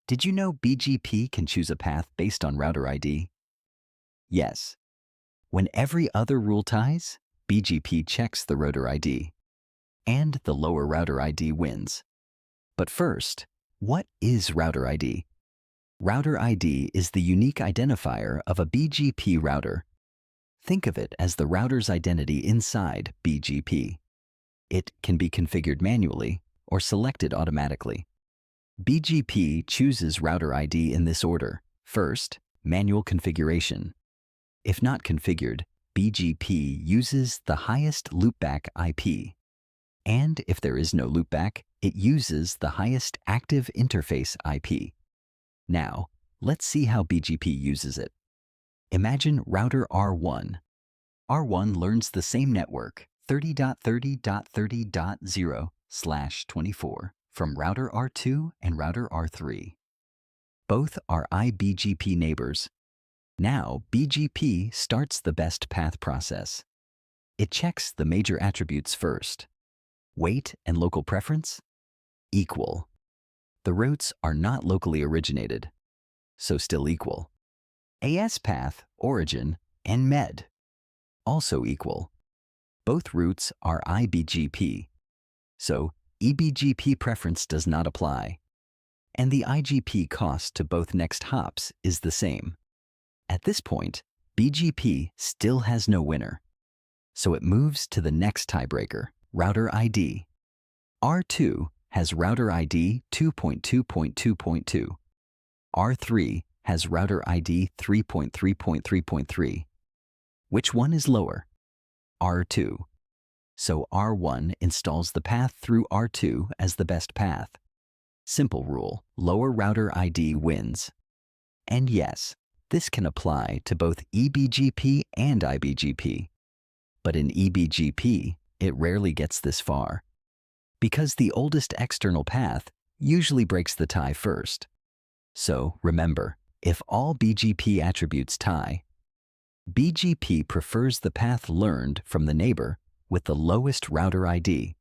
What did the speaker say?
Did you know BGP can choose a path based on router ID? Yes. When every other rule ties, BGP checks the router ID, and the lower router ID wins. But first, what is router ID? Router ID is the unique identifier of a BGP router. Think of it as the router's identity inside BGP. It can be configured manually or selected automatically. BGP chooses router ID in this order. First, manual configuration. If not configured, BGP uses the highest loopback IP. And if there is no loopback, it uses the highest active interface IP. Now, let's see how BGP uses it. Imagine router R1. R1 learns the same network, 30.30.30.0/24, from router R2 and router R3. Both are iBGP neighbors. Now, BGP starts the best path process. It checks the major attributes first. Weight and local preference? Equal. The routes are not locally originated, so still equal. AS path, origin, and MED? Also equal. Both routes are iBGP, so eBGP preference does not apply. And the IGP cost to both next hops is the same. At this point, BGP still has no winner, so it moves to the next tiebreaker, router ID. R2 has router ID 2.2.2.2. R3 has router ID 3.3.3.3. Which one is lower? R2. So R1 installs the path through R2 as the best path. Simple rule, lower router ID wins. And yes, this can apply to both eBGP and iBGP. But in eBGP, it rarely gets this far, because the oldest external path usually breaks the tie first. So remember, if all BGP attributes tie, BGP prefers the path learned from the neighbor with the lowest router ID.